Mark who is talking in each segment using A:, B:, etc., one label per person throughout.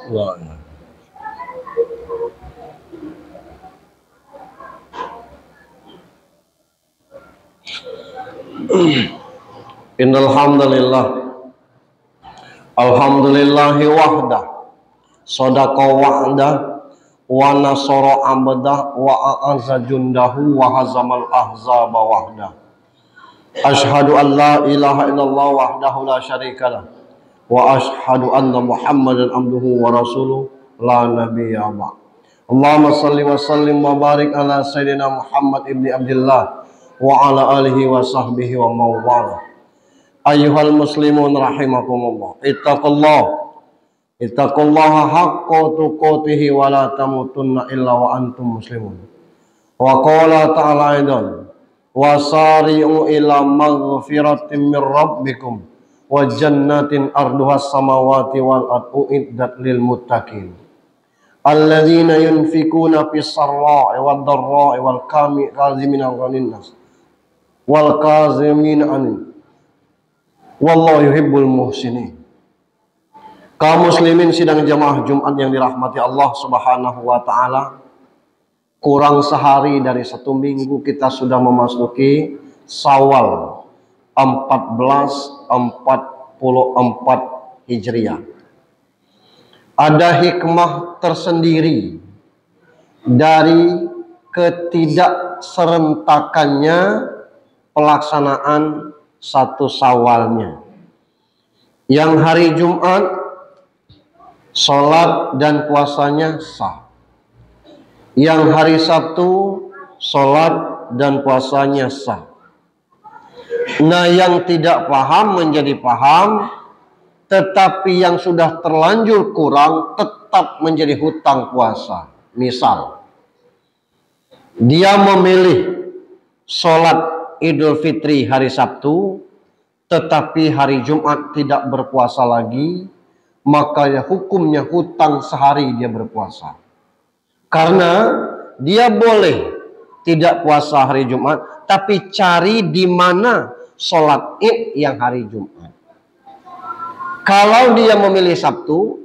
A: Allah. Innal hamdalillah alhamdulillahi wahda sadaqa wa'da wa nasara abda wa a'azza jundahu wa hazamal ahzaba wahda. Ashhadu an la ilaha illallah wahdahu la syarikalah wa ashhadu anna Muhammadan abduhu wa rasuluh la nabiyya ba'd. Allahumma salli wa sallim wa barik ala sayyidina Muhammad ibni Abdullah wa ala alihi wa sahbihi wa mawala. Ayyuhal muslimun rahimakumullah, ittaqullaha haqqa tuqatihi wa la tamutunna illa wa antum muslimun. Wa qala ta'ala aidan wasari'u ila maghfiratin min rabbikum wa jannatin arduhas samawati wal ardu uiddat lil muttaqin alladzina yunfikuna fis sarra'i wad dharra'i wal kazimina ghanin nas wal kazimina anin wallahu yuhibbul muhsinin. Kaum muslimin sidang jamaah Jumat yang dirahmati Allah Subhanahu wa taala, kurang sehari dari 1 minggu kita sudah memasuki Syawal 1444 Hijriah. Ada hikmah tersendiri dari ketidakserentakannya pelaksanaan 1 Syawalnya. Yang hari Jumat sholat dan puasanya sah. Yang hari Sabtu sholat dan puasanya sah. Nah, yang tidak paham menjadi paham, tetapi yang sudah terlanjur kurang tetap menjadi hutang puasa. Misal, dia memilih sholat Idul Fitri hari Sabtu, tetapi hari Jumat tidak berpuasa lagi, maka hukumnya hutang sehari dia berpuasa. Karena dia boleh tidak puasa hari Jumat, tapi cari di mana sholat Id yang hari Jumat. Kalau dia memilih Sabtu,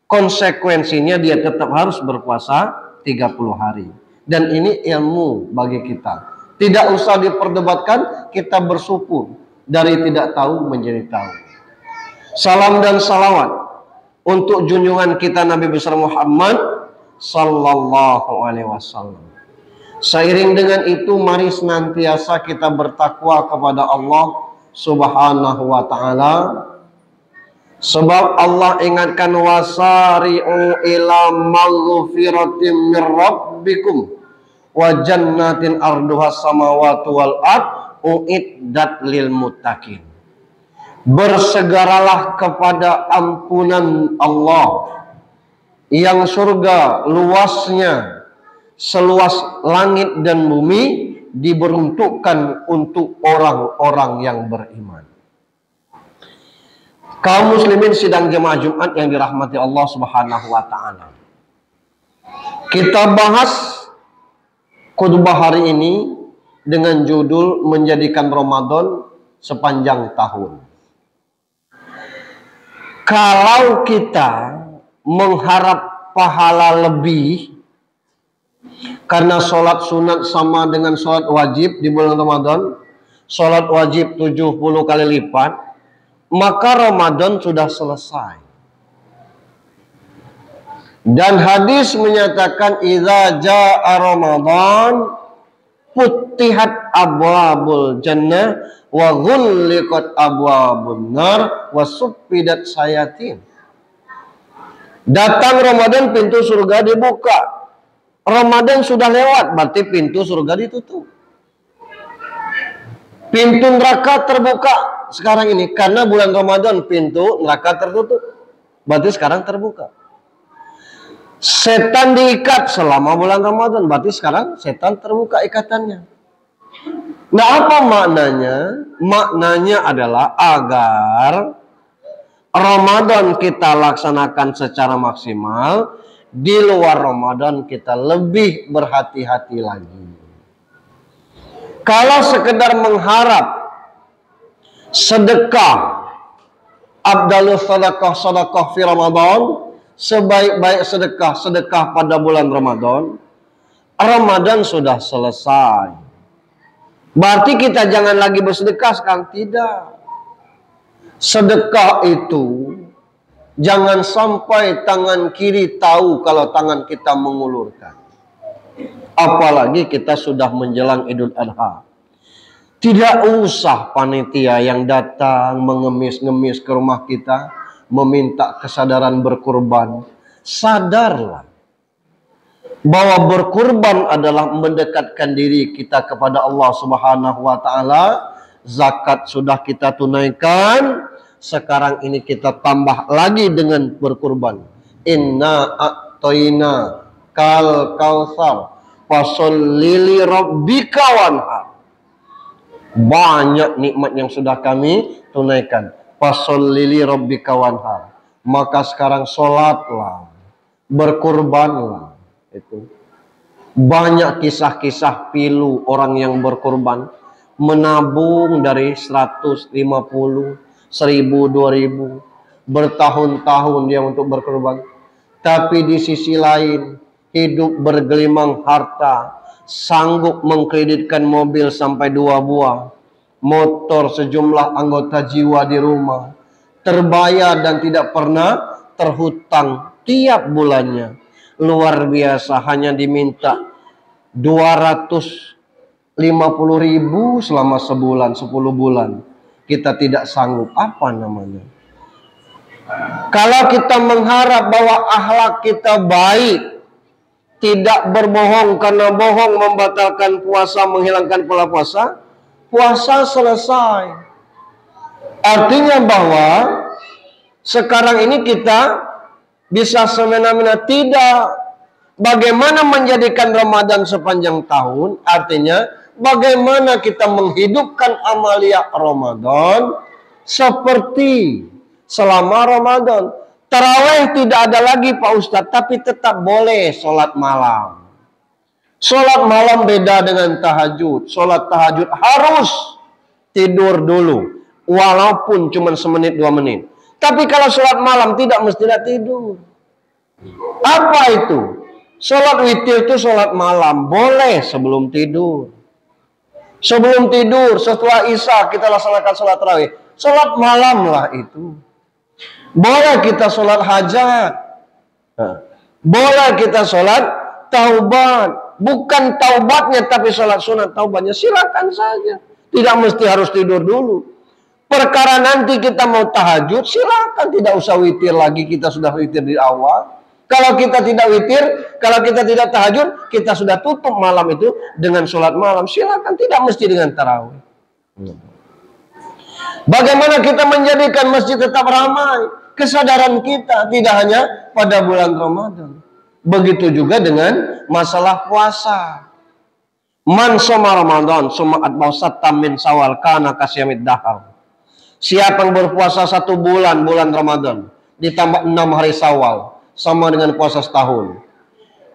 A: konsekuensinya dia tetap harus berpuasa 30 hari. Dan ini ilmu bagi kita. Tidak usah diperdebatkan, kita bersyukur dari tidak tahu menjadi tahu. Salam dan salawat untuk junjungan kita Nabi besar Muhammad sallallahu alaihi wasallam. Seiring dengan itu, mari senantiasa kita bertakwa kepada Allah Subhanahu wa taala. Sebab Allah ingatkan wasari'u ila maghfiratin min rabbikum wa jannatin arduhas samawati wal ard uiddat lil muttaqin. Bersegeralah kepada ampunan Allah yang surga luasnya seluas langit dan bumi, diperuntukkan untuk orang-orang yang beriman. Kaum muslimin sidang jemaah Jumat yang dirahmati Allah Subhanahu wa taala. Kita bahas khutbah hari ini dengan judul menjadikan Ramadan sepanjang tahun. Kalau kita mengharap pahala lebih karena sholat sunat sama dengan sholat wajib di bulan Ramadan, sholat wajib 70 kali lipat, maka Ramadan sudah selesai. Dan hadis menyatakan idza jaa Ramadan futihat abwabul jannah wa ghulliqat abwabun nar wa suffidat sayatin. Datang Ramadan, pintu surga dibuka. Ramadan sudah lewat, berarti pintu surga ditutup. Pintu neraka terbuka sekarang ini karena bulan Ramadan, pintu neraka tertutup. Berarti sekarang terbuka. Setan diikat selama bulan Ramadan, berarti sekarang setan terbuka ikatannya. Nah, apa maknanya? Maknanya adalah agar Ramadan kita laksanakan secara maksimal, di luar Ramadan kita lebih berhati-hati lagi. Kalau sekedar mengharap sedekah, abdalus sadaqah fi Ramadan, sebaik-baik sedekah, sedekah pada bulan Ramadan, Ramadan sudah selesai. Berarti kita jangan lagi bersedekah sekarang. Tidak. Sedekah itu jangan sampai tangan kiri tahu kalau tangan kita mengulurkan. Apalagi kita sudah menjelang Idul Adha. Tidak usah panitia yang datang mengemis-ngemis ke rumah kita, meminta kesadaran berkurban. Sadarlah bahwa berkurban adalah mendekatkan diri kita kepada Allah Subhanahu wa taala. Zakat sudah kita tunaikan, sekarang ini kita tambah lagi dengan berkurban. Inna a'toina kal kautsar fasholli li rabbika wanhar. Banyak nikmat yang sudah kami tunaikan. Fasholli li rabbika wanhar. Maka sekarang sholatlah, berkurbanlah. Itu banyak kisah-kisah pilu orang yang berkurban, menabung dari 150, 1000, 2000, bertahun-tahun dia untuk berkurban. Tapi di sisi lain hidup bergelimang harta, sanggup mengkreditkan mobil sampai 2 buah, motor sejumlah anggota jiwa di rumah, terbayar dan tidak pernah terhutang tiap bulannya. Luar biasa, hanya diminta 250.000 selama sebulan, 10 bulan. Kita tidak sanggup. Apa namanya? Kalau kita mengharap bahwa akhlak kita baik, tidak berbohong karena bohong membatalkan puasa, menghilangkan pola puasa, puasa selesai. Artinya bahwa sekarang ini kita bisa semena-mena. Tidak. Bagaimana menjadikan Ramadan sepanjang tahun? Artinya bagaimana kita menghidupkan amalia Ramadan seperti selama Ramadan. Tarawih tidak ada lagi Pak Ustadz, tapi tetap boleh sholat malam. Sholat malam beda dengan tahajud. Sholat tahajud harus tidur dulu, walaupun cuma semenit 2 menit. Tapi kalau sholat malam tidak mestinya tidur. Apa itu? Sholat witir itu sholat malam. Boleh sebelum tidur. Sebelum tidur, setelah Isya kita laksanakan sholat tarawih. Sholat malam lah itu. Boleh kita sholat hajat. Boleh kita sholat taubat. Bukan taubatnya tapi sholat sunat taubatnya. Silakan saja. Tidak mesti harus tidur dulu. Perkara nanti kita mau tahajud, silakan, tidak usah witir lagi, kita sudah witir di awal. Kalau kita tidak witir, kalau kita tidak tahajud, kita sudah tutup malam itu dengan sholat malam. Silakan, tidak mesti dengan tarawih. Bagaimana kita menjadikan masjid tetap ramai? Kesadaran kita tidak hanya pada bulan Ramadan. Begitu juga dengan masalah puasa. Man soma Ramadan, soma atba'u sattam min Syawal kana kasyamid dahar. Siapa yang berpuasa 1 bulan, bulan Ramadan, ditambah 6 hari Syawal, sama dengan puasa setahun.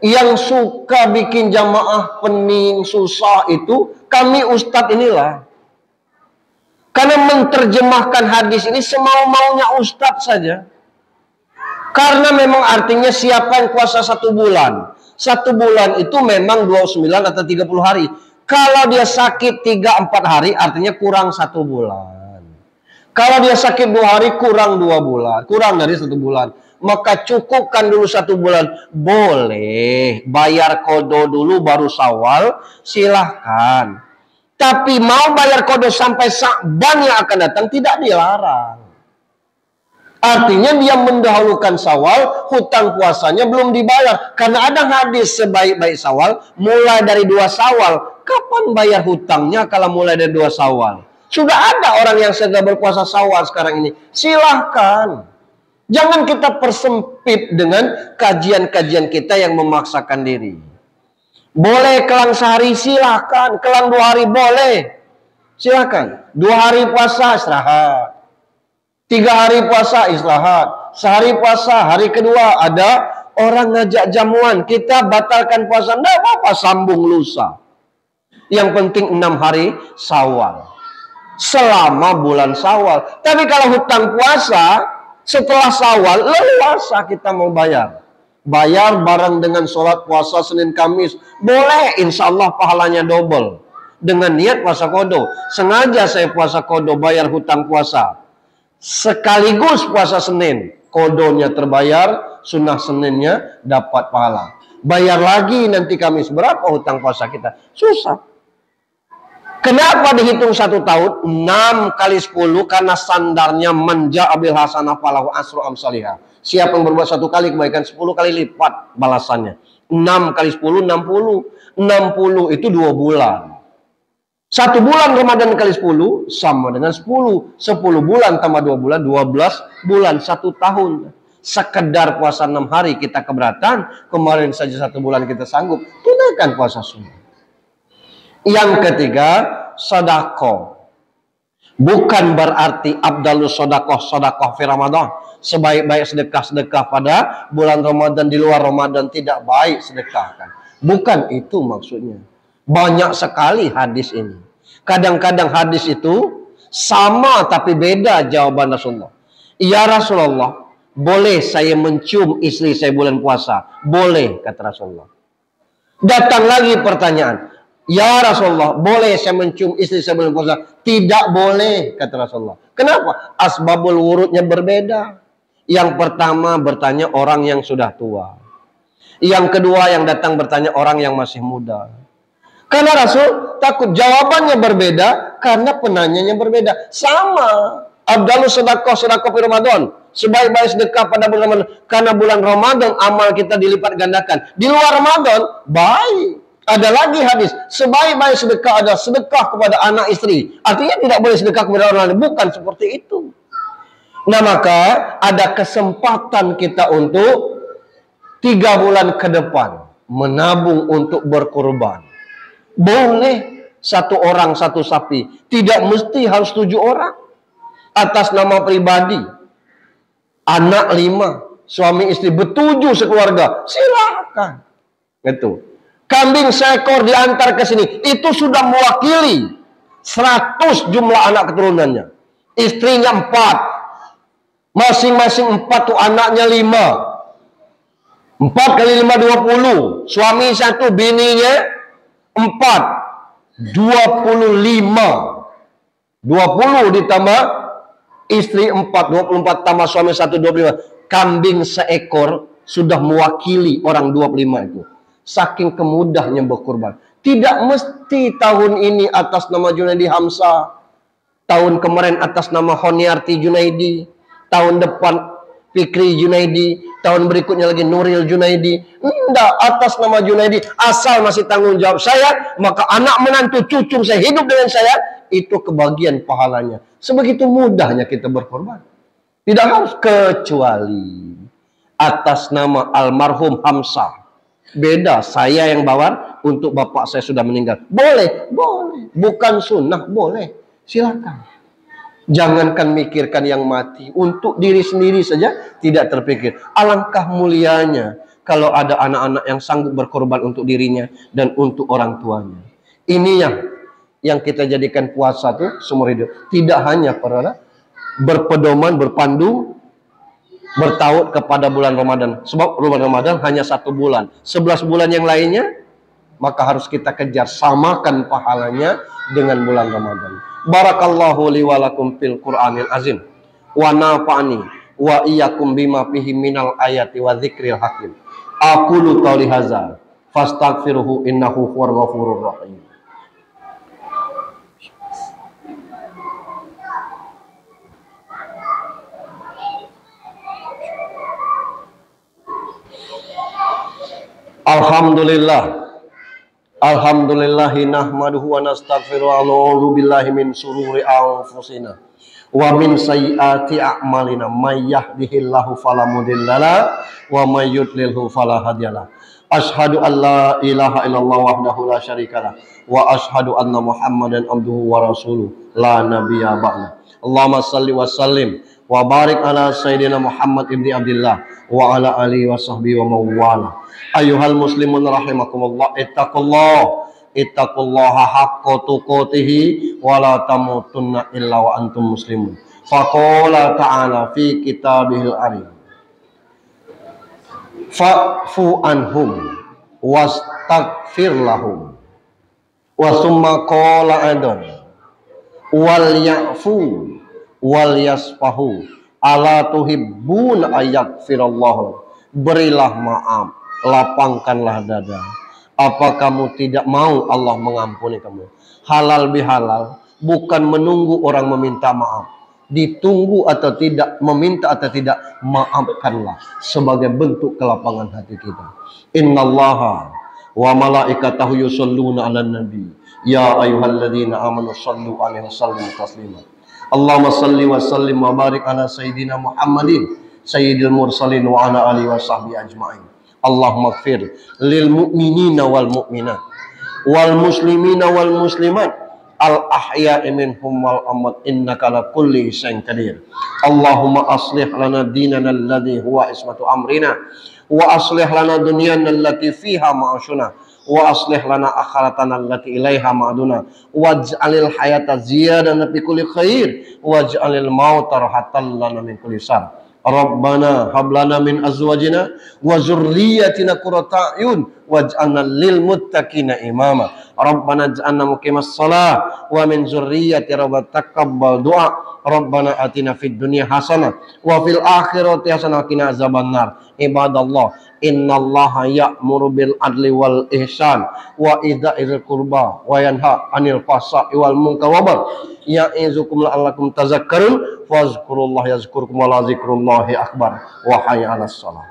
A: Yang suka bikin jamaah pening, susah itu, kami ustadz inilah. Karena menerjemahkan hadis ini semau-maunya ustadz saja. Karena memang artinya siapa yang puasa 1 bulan. 1 bulan itu memang 29 atau 30 hari. Kalau dia sakit 3-4 hari, artinya kurang 1 bulan. Kalau dia sakit 2 hari, kurang 2 bulan. Kurang dari 1 bulan. Maka cukupkan dulu 1 bulan. Boleh. Bayar kodo dulu baru Syawal. Silahkan. Tapi mau bayar kodo sampai Sya'ban yang akan datang, tidak dilarang. Artinya dia mendahulukan Syawal, hutang puasanya belum dibayar. Karena ada hadis sebaik-baik Syawal, mulai dari 2 Syawal. Kapan bayar hutangnya kalau mulai dari 2 Syawal? Sudah ada orang yang sedang berpuasa Syawal sekarang ini. Silahkan. Jangan kita persempit dengan kajian-kajian kita yang memaksakan diri. Boleh kelang sehari, silahkan. Kelang 2 hari boleh. Silahkan. 2 hari puasa, istirahat. 3 hari puasa, istirahat. Sehari puasa, hari kedua ada orang ngajak jamuan. Kita batalkan puasa. Tidak apa-apa, sambung lusa. Yang penting 6 hari Syawal. Selama bulan Syawal. Tapi kalau hutang puasa, Setelah Syawal, leluasa kita mau bayar. Bayar bareng dengan sholat puasa Senin Kamis. Boleh, insya Allah pahalanya double. Dengan niat puasa kodo. Sengaja saya puasa kodo, bayar hutang puasa. Sekaligus puasa Senin. Kodonya terbayar, sunnah Seninnya dapat pahala. Bayar lagi nanti Kamis. Berapa hutang puasa kita? Susah. Kenapa dihitung 1 tahun? 6 kali 10 karena standarnya manja abil hasanah falahu asru amsalihah. Siapa yang berbuat 1 kali kebaikan 10 kali lipat balasannya. 6 kali 10 60. 60 itu 2 bulan. 1 bulan Ramadan kali 10 sama dengan 10. 10 bulan tambah 2 bulan 12 bulan 1 tahun. Sekedar puasa 6 hari kita keberatan. Kemarin saja 1 bulan kita sanggup. Tunaikan puasa sunnah. Yang ketiga, sedekah. Bukan berarti abdalus sedekah fi Ramadan. Sebaik-baik sedekah pada bulan Ramadan, di luar Ramadan tidak baik sedekahkan. Bukan itu maksudnya. Banyak sekali hadis ini. Kadang-kadang hadis itu sama tapi beda jawaban Rasulullah. Ya Rasulullah, boleh saya mencium istri saya bulan puasa? Boleh, kata Rasulullah. Datang lagi pertanyaan. Ya Rasulullah, boleh saya mencium istri saya bulan puasa? Tidak boleh, kata Rasulullah. Kenapa? Asbabul wurudnya berbeda. Yang pertama bertanya orang yang sudah tua. Yang kedua yang datang bertanya orang yang masih muda. Karena Rasul takut jawabannya berbeda karena penanyanya berbeda. Sama. Abdalus sedekah fi Ramadan. Sebaik-baik sedekah pada bulan Ramadan. Karena bulan Ramadan amal kita dilipat gandakan. Di luar Ramadan baik. Ada lagi hadis, sebaik-baik sedekah adalah sedekah kepada anak istri. Artinya tidak boleh sedekah kepada orang lain. Bukan seperti itu. Nah maka ada kesempatan kita untuk 3 bulan ke depan menabung untuk berkorban. Boleh 1 orang 1 sapi. Tidak mesti harus 7 orang. Atas nama pribadi. Anak 5. Suami istri ber-7 sekeluarga. Silakan. Gitu. Kambing seekor diantar ke sini. Itu sudah mewakili 100 jumlah anak keturunannya. Istrinya 4. Masing-masing 4 tuh anaknya 5. 4 kali 5 20. Suami 1, bininya 4. 25. 20 ditambah istri 4. 24 tambah suami 1, 25. Kambing seekor sudah mewakili orang 25 itu. Saking kemudahnya berkorban. Tidak mesti tahun ini atas nama Junaidi Hamzah. Tahun kemarin atas nama Honiarti Junaidi. Tahun depan Fikri Junaidi. Tahun berikutnya lagi Nuril Junaidi. Tidak, atas nama Junaidi. Asal masih tanggung jawab saya, maka anak menantu cucu saya hidup dengan saya. Itu kebagian pahalanya. Sebegitu mudahnya kita berkorban. Tidak harus kecuali atas nama almarhum Hamzah. Beda, saya yang bawa untuk bapak saya sudah meninggal. Boleh, boleh. Bukan sunnah, boleh. Silakan. Jangankan mikirkan yang mati. Untuk diri sendiri saja tidak terpikir. Alangkah mulianya kalau ada anak-anak yang sanggup berkorban untuk dirinya dan untuk orang tuanya. Ini yang kita jadikan puasa tuh seumur hidup. Tidak hanya pernah berpedoman, berpandu, bertaut kepada bulan Ramadan. Sebab bulan Ramadan hanya 1 bulan. 11 bulan yang lainnya, maka harus kita kejar. Samakan pahalanya dengan bulan Ramadan. Barakallahu li wa lakum fil Qur'anil azim. Wa nafa'ani wa iyyakum bima fihi minal ayati wa dzikril hakim. Aqulu qouli hadza fastaghfiruhu innahu huwal ghafurur rahim. Alhamdulillah. Alhamdulillahi nahmaduhu wa nastaghfiru wa na'udzu billahi min sururi anfusina wa min sayyiati a'malina may yahdihillahu fala mudhillalah wa may yudlilhu fala hadiyalah. Asyhadu an la ilaha illallah wahdahu la syarikalah wa asyhadu anna Muhammadan abduhu wa rasuluh la nabiyya ba'da. Allahumma shalli wa sallim wa barik ala sayyidina Muhammad ibni Abdillah wa ala alihi wa sahbihi wa mawwala. Ayuhal muslimun rahimakumullah, ittaqullaha haqqa tuqatih wa la tamutunna illa wa antum muslimun. Faqala ta'ala fi kitabihil arim fa'fu anhum wastaghfir lahum wa summa qala aidan wal ya'fu wal yasfahu ala tuhibbun ayaghfirallahu. Berilah maaf, lapangkanlah dada. Apa kamu tidak mau Allah mengampuni kamu? Halal bihalal, bukan menunggu orang meminta maaf. Ditunggu atau tidak, meminta atau tidak, maafkanlah sebagai bentuk kelapangan hati kita. Innallaha wa malaikatahu yusholluna 'alan nabi ya ayyuhalladzina amanu shallu 'alaihi wasallimu taslima. Allahumma salli wa sallim wa barik ala sayyidina Muhammadin sayyidil mursalin wa ala alihi wa sahbihi ajma'in. Allahumma ighfir lil mu'minina wal mu'minat wal muslimina wal muslimat al ahya'i minhum wal amwat innaka ala kulli syai'in qadir. Allahumma aslih lana dinana alladhi huwa ismatu amrina wa aslih lana dunyana allati fiha ma'ashuna wa aslih lana akhiratana allati ilaiha ma'aduna waj'alil hayata ziyadatan fi kulli khair waj'alil mauta rahatan lana min kulli syarr. Rabbana hab lana min azwajina wa dzurriyyatina qurrata a'yun waj'alna lil muttaqina imama. Rabbana ij'alna muqimas shalah wa min dzurriyyati rabbana taqabbal du'a. Rabbana atina fid dunya hasanah wa fil akhirati hasanah wa qina azabannar. Ibadallah, innallaha ya'muru bil adli wal ihsan wa idza'il qurba wa yanha 'anil fahsya'i wal munkar wa baghi ya'izukum la'allakum tazakkarun fazkurullaha yazkurkum wa la zikrullahi akbar wa hayya 'alas shalah.